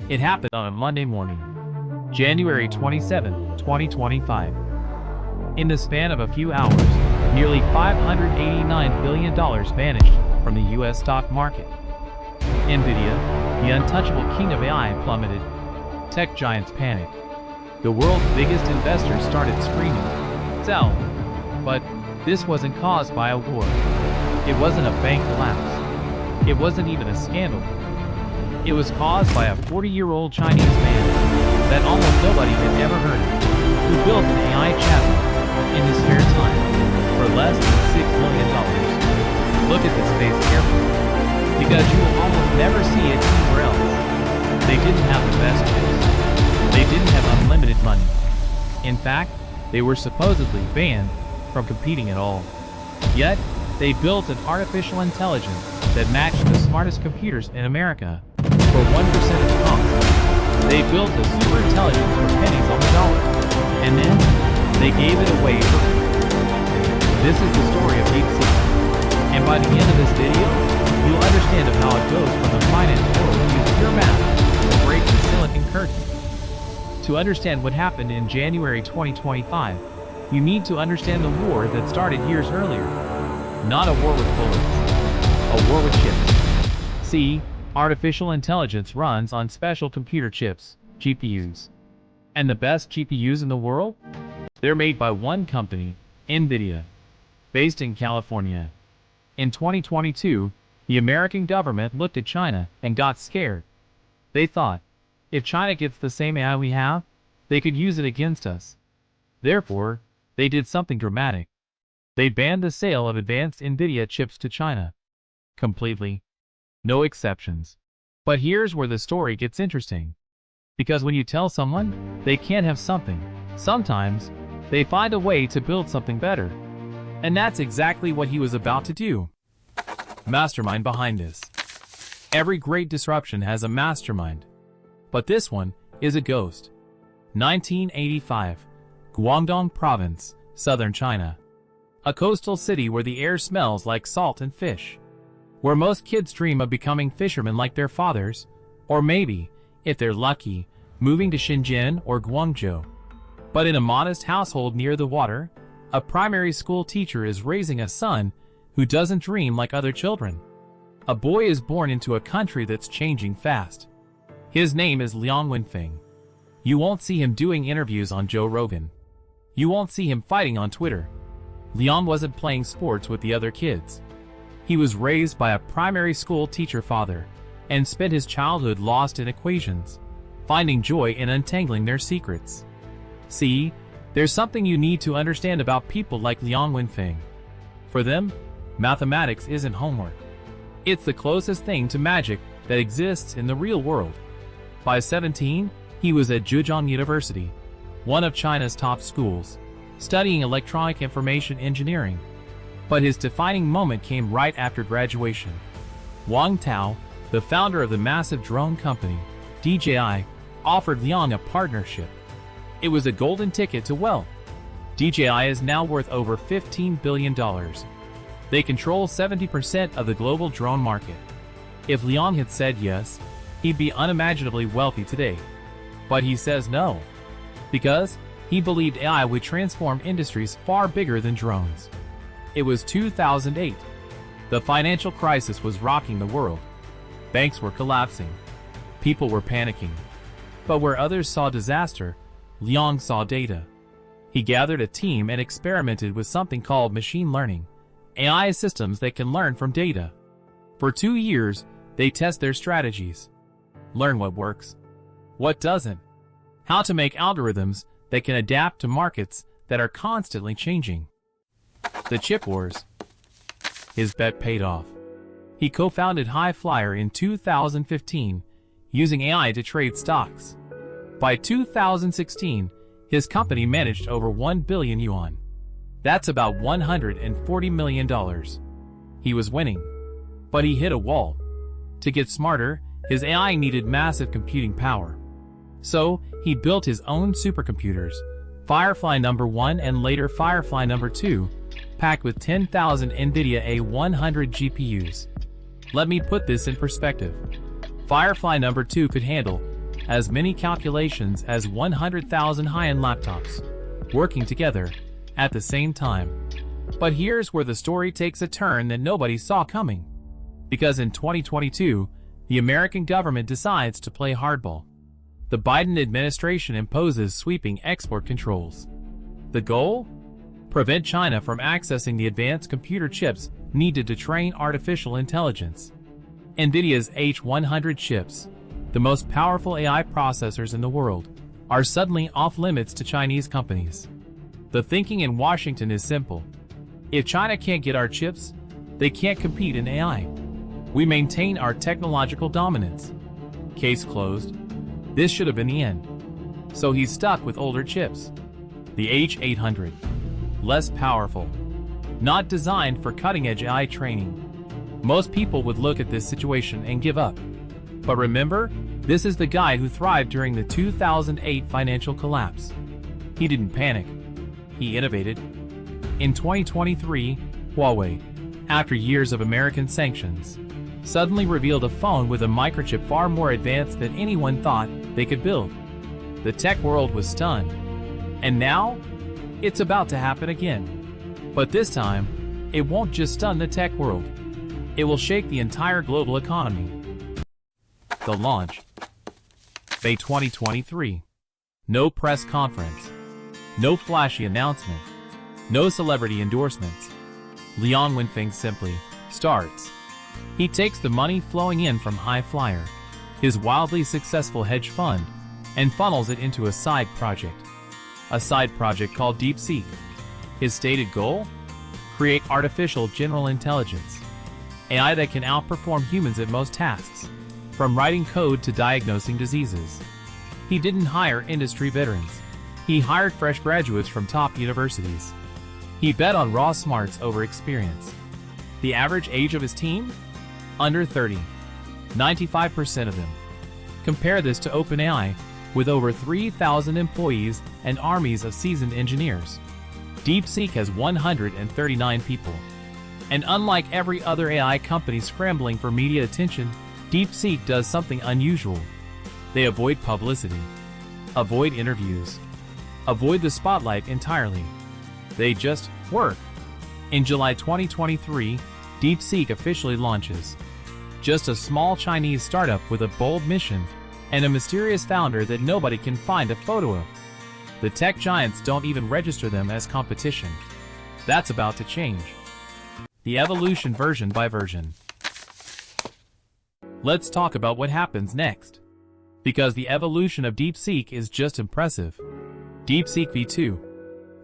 It happened on a Monday morning, January 27, 2025. In the span of a few hours, nearly $589 billion vanished from the US stock market. Nvidia, the untouchable king of AI, plummeted. Tech giants panicked. The world's biggest investors started screaming, "Sell!" But this wasn't caused by a war. It wasn't a bank collapse. It wasn't even a scandal. It was caused by a 40-year-old Chinese man that almost nobody had ever heard of, who built an AI chatbot in his spare time for less than $6 million. Look at this face carefully, because you will almost never see it anywhere else. They didn't have the best chips. They didn't have unlimited money. In fact, they were supposedly banned from competing at all. Yet, they built an artificial intelligence that matched the smartest computers in America for 1% of the cost. They built a super intelligence for pennies on the dollar, and then they gave it away for free. This is the story of DeepSeek, and by the end of this video, you'll understand of how it goes from the finance world to use pure math to break the silicon curtain. To understand what happened in January 2025, you need to understand the war that started years earlier. Not a war with bullets, a war with chips. See, artificial intelligence runs on special computer chips, GPUs. And the best GPUs in the world? They're made by one company, Nvidia, based in California. In 2022, the American government looked at China and got scared. They thought, if China gets the same AI we have, they could use it against us. Therefore, they did something dramatic. They banned the sale of advanced Nvidia chips to China. Completely. No exceptions. But here's where the story gets interesting. Because when you tell someone they can't have something, sometimes they find a way to build something better. And that's exactly what he was about to do. Mastermind behind this. Every great disruption has a mastermind. But this one is a ghost. 1985, Guangdong Province, southern China. A coastal city where the air smells like salt and fish. Where most kids dream of becoming fishermen like their fathers, or maybe, if they're lucky, moving to Shenzhen or Guangzhou. But in a modest household near the water, a primary school teacher is raising a son who doesn't dream like other children. A boy is born into a country that's changing fast. His name is Liang Wenfeng. You won't see him doing interviews on Joe Rogan. You won't see him fighting on Twitter. Liang wasn't playing sports with the other kids. He was raised by a primary school teacher father and spent his childhood lost in equations, finding joy in untangling their secrets. See, there's something you need to understand about people like Liang Wenfeng. For them, mathematics isn't homework. It's the closest thing to magic that exists in the real world. By 17, he was at Zhejiang University, one of China's top schools, studying electronic information engineering. But his defining moment came right after graduation. Wang Tao, the founder of the massive drone company, DJI, offered Liang a partnership. It was a golden ticket to wealth. DJI is now worth over $15 billion. They control 70% of the global drone market. If Liang had said yes, he'd be unimaginably wealthy today. But he says no. Because he believed AI would transform industries far bigger than drones. It was 2008. The financial crisis was rocking the world. Banks were collapsing. People were panicking. But where others saw disaster, Liang saw data. He gathered a team and experimented with something called machine learning, AI systems that can learn from data. For 2 years, they test their strategies. Learn what works, what doesn't, how to make algorithms that can adapt to markets that are constantly changing. The chip wars. His bet paid off. He co-founded High Flyer in 2015, using AI to trade stocks. By 2016, his company managed over 1 billion yuan. That's about $140 million. He was winning, but he hit a wall. To get smarter, his AI needed massive computing power. So, he built his own supercomputers, Firefly number 1 and later Firefly number 2, packed with 10,000 Nvidia A100 GPUs. Let me put this in perspective. Firefly number 2 could handle as many calculations as 100,000 high-end laptops, working together at the same time. But here's where the story takes a turn that nobody saw coming. Because in 2022, the American government decides to play hardball. The Biden administration imposes sweeping export controls. The goal? Prevent China from accessing the advanced computer chips needed to train artificial intelligence. Nvidia's H100 chips, the most powerful AI processors in the world, are suddenly off-limits to Chinese companies. The thinking in Washington is simple. If China can't get our chips, they can't compete in AI. We maintain our technological dominance. Case closed. This should have been the end. So he's stuck with older chips. The H800. Less powerful. Not designed for cutting-edge AI training. Most people would look at this situation and give up. But remember, this is the guy who thrived during the 2008 financial collapse. He didn't panic. He innovated. In 2023, Huawei, after years of American sanctions, suddenly revealed a phone with a microchip far more advanced than anyone thought they could build. The tech world was stunned. And now, it's about to happen again. But this time, it won't just stun the tech world. It will shake the entire global economy. The launch. May 2023. No press conference. No flashy announcement. No celebrity endorsements. Liang Wenfeng simply starts. He takes the money flowing in from High Flyer, his wildly successful hedge fund, and funnels it into a side project. A side project called DeepSeek. His stated goal? Create artificial general intelligence. AI that can outperform humans at most tasks, from writing code to diagnosing diseases. He didn't hire industry veterans. He hired fresh graduates from top universities. He bet on raw smarts over experience. The average age of his team? Under 30. 95% of them. Compare this to OpenAI, with over 3,000 employees and armies of seasoned engineers. DeepSeek has 139 people. And unlike every other AI company scrambling for media attention, DeepSeek does something unusual. They avoid publicity, avoid interviews, avoid the spotlight entirely. They just work. In July 2023, DeepSeek officially launches. Just a small Chinese startup with a bold mission and a mysterious founder that nobody can find a photo of. The tech giants don't even register them as competition. That's about to change. The evolution version by version. Let's talk about what happens next. Because the evolution of DeepSeek is just impressive. DeepSeek V2.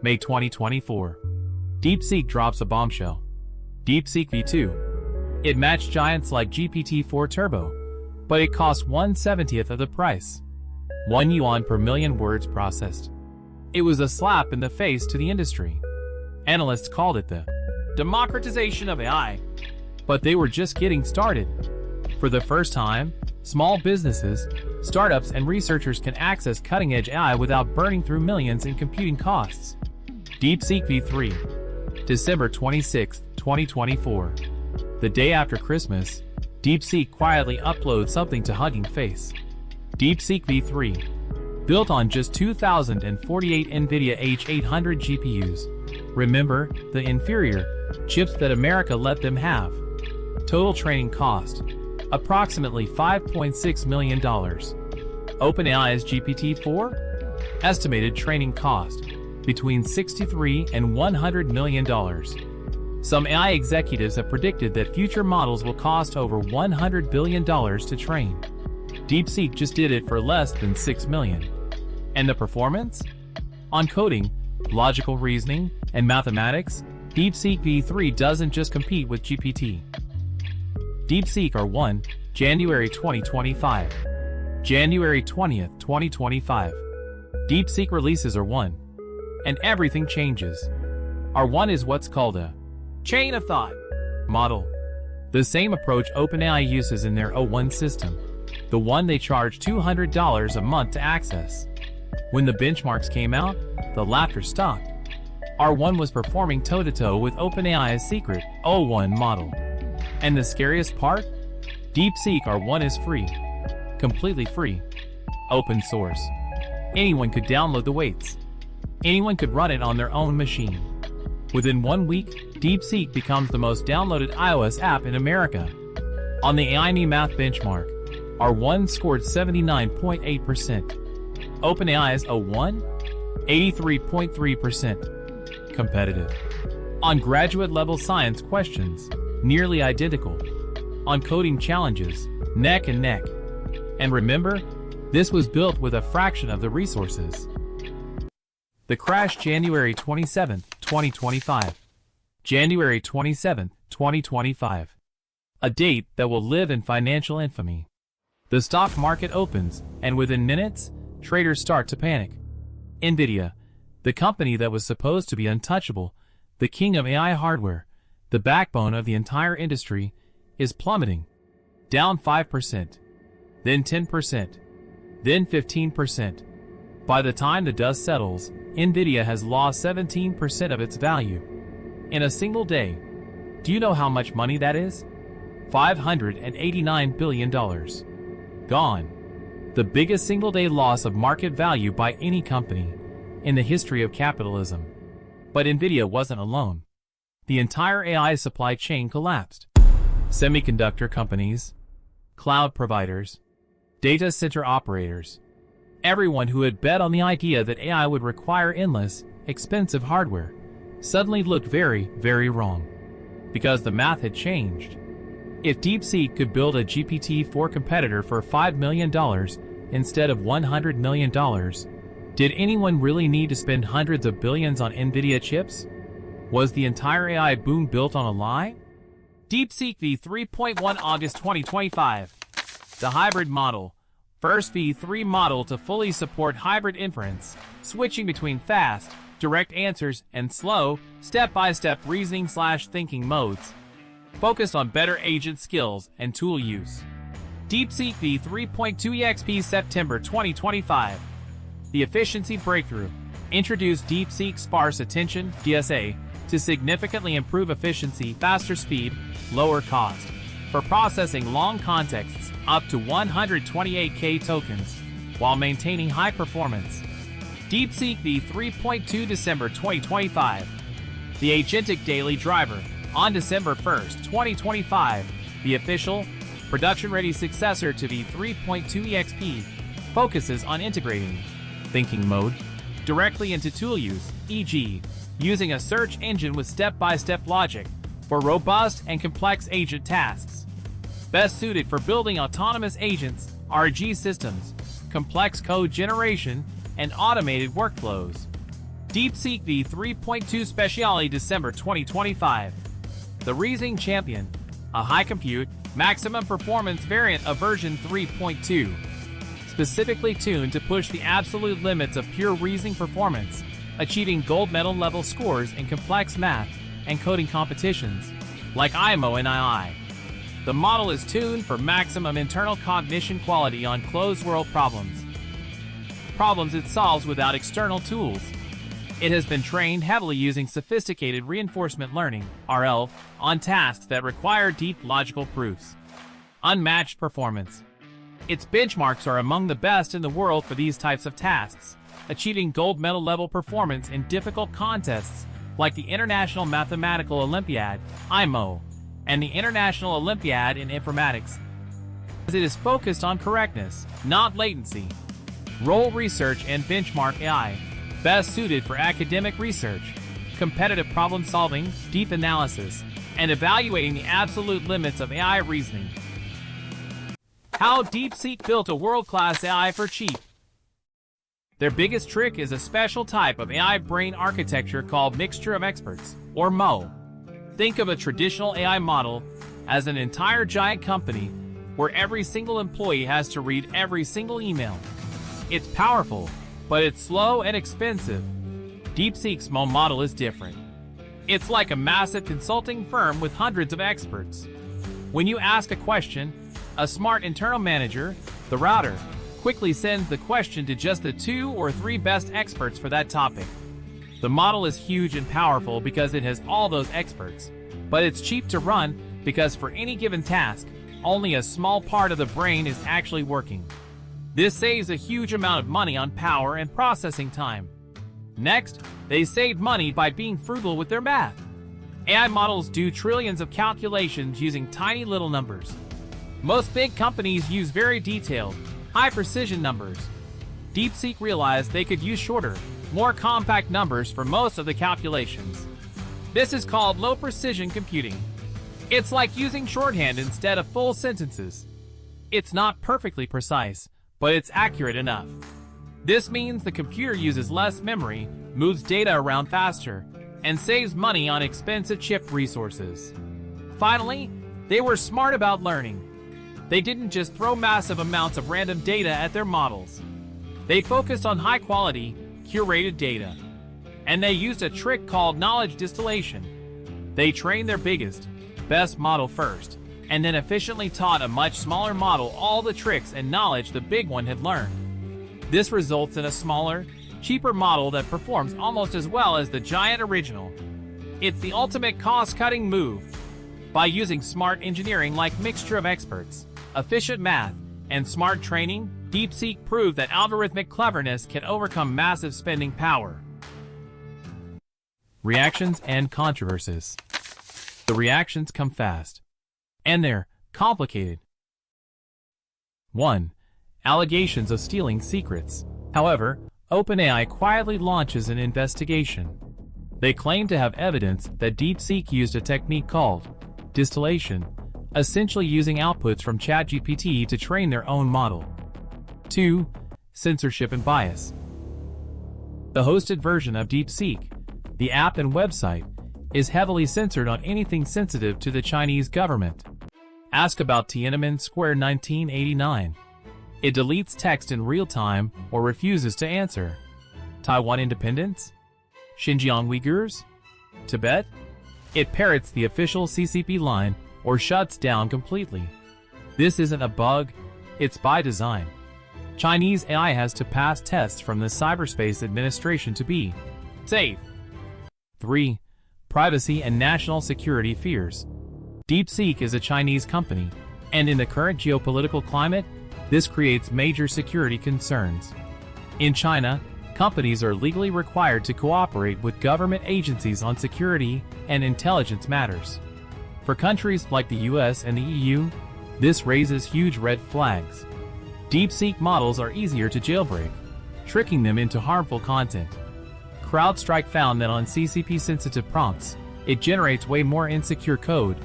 May 2024. DeepSeek drops a bombshell. DeepSeek V2. It matched giants like GPT-4 Turbo, but it cost 1/70th of the price. 1 yuan per million words processed. It was a slap in the face to the industry. Analysts called it the democratization of AI. But they were just getting started. For the first time, small businesses, startups, and researchers can access cutting-edge AI without burning through millions in computing costs. DeepSeek V3. December 26, 2024. The day after Christmas, DeepSeek quietly uploads something to Hugging Face. DeepSeek V3. Built on just 2,048 Nvidia H800 GPUs. Remember, the inferior chips that America let them have. Total training cost, approximately $5.6 million. OpenAI's GPT-4? Estimated training cost, between $63 and $100 million. Some AI executives have predicted that future models will cost over $100 billion to train. DeepSeek just did it for less than $6 million. And the performance? On coding, logical reasoning, and mathematics, DeepSeek V3 doesn't just compete with GPT. DeepSeek R1, January 2025. January 20th, 2025. DeepSeek releases R1. And everything changes. R1 is what's called a chain of thought model. The same approach OpenAI uses in their O1 system, the one they charge $200 a month to access. When the benchmarks came out, the laughter stopped. R1 was performing toe-to-toe with OpenAI's secret O1 model. And the scariest part? DeepSeek R1 is free. Completely free. Open source. Anyone could download the weights. Anyone could run it on their own machine. Within 1 week, DeepSeek becomes the most downloaded iOS app in America. On the AI Math benchmark, R1 scored 79.8%. OpenAI's O1, 83.3%. Competitive. On graduate-level science questions, nearly identical. On coding challenges, neck and neck. And remember, this was built with a fraction of the resources. The crash January 27, 2025. January 27, 2025. A date that will live in financial infamy. The stock market opens, and within minutes, traders start to panic. Nvidia, the company that was supposed to be untouchable, the king of AI hardware, the backbone of the entire industry, is plummeting. Down 5%, then 10%, then 15%. By the time the dust settles, Nvidia has lost 17% of its value. In a single day. Do you know how much money that is? $589 billion. Gone. The biggest single-day loss of market value by any company in the history of capitalism. But Nvidia wasn't alone. The entire AI supply chain collapsed. Semiconductor companies, cloud providers, data center operators, everyone who had bet on the idea that AI would require endless, expensive hardware, suddenly looked very, very wrong. Because the math had changed. If DeepSeek could build a GPT-4 competitor for $5 million instead of $100 million, did anyone really need to spend hundreds of billions on Nvidia chips? Was the entire AI boom built on a lie? DeepSeek-V3.1 August 2025. The hybrid model. First V3 model to fully support hybrid inference, switching between fast, direct answers and slow, step-by-step reasoning/thinking modes. Focused on better agent skills and tool use. DeepSeek-V3.2-EXP September 2025. The efficiency breakthrough. Introduced DeepSeek Sparse Attention (DSA) to significantly improve efficiency, faster speed, lower cost. For processing long contexts, up to 128K tokens, while maintaining high performance. DeepSeek-V3.2 December 2025. The Agentic Daily Driver. On December 1st, 2025, the official, production-ready successor to V3.2-EXP focuses on integrating thinking mode directly into tool use, e.g., using a search engine with step-by-step logic for robust and complex agent tasks. Best suited for building autonomous agents, RG systems, complex code generation, and automated workflows. DeepSeek V3.2-Speciale December 2025. The Reasoning Champion, a high-compute, maximum performance variant of version 3.2, specifically tuned to push the absolute limits of pure reasoning performance, achieving gold medal level scores in complex math and coding competitions, like IMO and II. The model is tuned for maximum internal cognition quality on closed-world problems it solves without external tools. It has been trained heavily using sophisticated reinforcement learning, RL, on tasks that require deep logical proofs. Unmatched performance. Its benchmarks are among the best in the world for these types of tasks, achieving gold medal level performance in difficult contests like the International Mathematical Olympiad, IMO, and the International Olympiad in Informatics. As it is focused on correctness, not latency. Role research and benchmark AI. Best suited for academic research, competitive problem solving, deep analysis, and evaluating the absolute limits of AI reasoning. How DeepSeek built a world-class AI for cheap. Their biggest trick is a special type of AI brain architecture called Mixture of Experts, or MO. Think of a traditional AI model as an entire giant company where every single employee has to read every single email. It's powerful, but it's slow and expensive. DeepSeek's MO model is different. It's like a massive consulting firm with hundreds of experts. When you ask a question, a smart internal manager, the router, quickly sends the question to just the 2 or 3 best experts for that topic. The model is huge and powerful because it has all those experts, but it's cheap to run because for any given task, only a small part of the brain is actually working. This saves a huge amount of money on power and processing time. Next, they save money by being frugal with their math. AI models do trillions of calculations using tiny little numbers. Most big companies use very detailed, high-precision numbers. DeepSeek realized they could use shorter, more compact numbers for most of the calculations. This is called low-precision computing. It's like using shorthand instead of full sentences. It's not perfectly precise, but it's accurate enough. This means the computer uses less memory, moves data around faster, and saves money on expensive chip resources. Finally, they were smart about learning. They didn't just throw massive amounts of random data at their models. They focused on high-quality, curated data. And they used a trick called knowledge distillation. They trained their biggest, best model first, and then efficiently taught a much smaller model all the tricks and knowledge the big one had learned. This results in a smaller, cheaper model that performs almost as well as the giant original. It's the ultimate cost-cutting move. By using smart engineering like mixture of experts, efficient math, and smart training, DeepSeek proved that algorithmic cleverness can overcome massive spending power. Reactions and controversies. The reactions come fast. And they're complicated. 1. Allegations of stealing secrets. However, OpenAI quietly launches an investigation. They claim to have evidence that DeepSeek used a technique called distillation, essentially using outputs from ChatGPT to train their own model. 2. Censorship and Bias. The hosted version of DeepSeek, the app and website, is heavily censored on anything sensitive to the Chinese government. Ask about Tiananmen Square 1989. It deletes text in real time or refuses to answer. Taiwan independence? Xinjiang Uyghurs? Tibet? It parrots the official CCP line or shuts down completely. This isn't a bug, it's by design. Chinese AI has to pass tests from the Cyberspace Administration to be safe. 3. Privacy and national security fears. DeepSeek is a Chinese company, and in the current geopolitical climate, this creates major security concerns. In China, companies are legally required to cooperate with government agencies on security and intelligence matters. For countries like the US and the EU, this raises huge red flags. DeepSeek models are easier to jailbreak, tricking them into harmful content. CrowdStrike found that on CCP-sensitive prompts, it generates way more insecure code,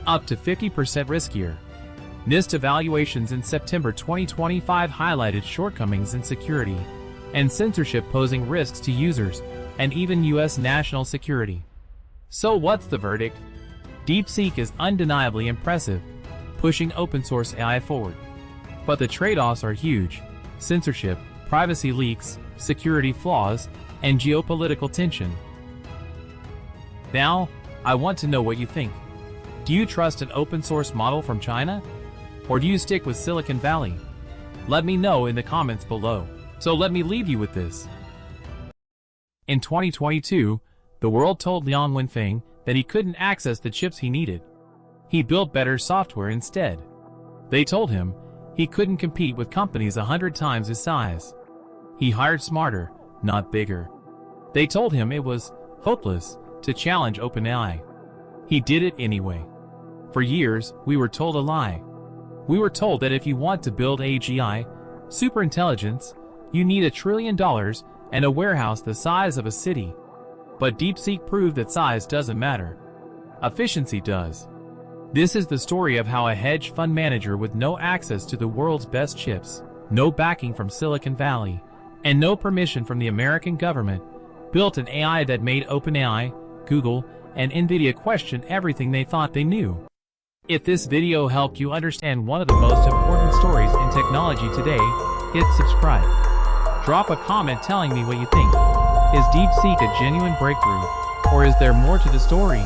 up to 50% riskier. NIST evaluations in September 2025 highlighted shortcomings in security and censorship posing risks to users and even US national security. So what's the verdict? DeepSeek is undeniably impressive, pushing open-source AI forward. But the trade-offs are huge: censorship, privacy leaks, security flaws, and geopolitical tension. Now, I want to know what you think. Do you trust an open-source model from China? Or do you stick with Silicon Valley? Let me know in the comments below. So let me leave you with this. In 2022, the world told Liang Wenfeng that he couldn't access the chips he needed. He built better software instead. They told him he couldn't compete with companies 100 times his size. He hired smarter, not bigger. They told him it was hopeless to challenge OpenAI. He did it anyway. For years, we were told a lie. We were told that if you want to build AGI, superintelligence, you need $1 trillion and a warehouse the size of a city. But DeepSeek proved that size doesn't matter. Efficiency does. This is the story of how a hedge fund manager with no access to the world's best chips, no backing from Silicon Valley, and no permission from the American government, built an AI that made OpenAI, Google, and Nvidia question everything they thought they knew. If this video helped you understand one of the most important stories in technology today, hit subscribe. Drop a comment telling me what you think. Is DeepSeek a genuine breakthrough, or is there more to the story?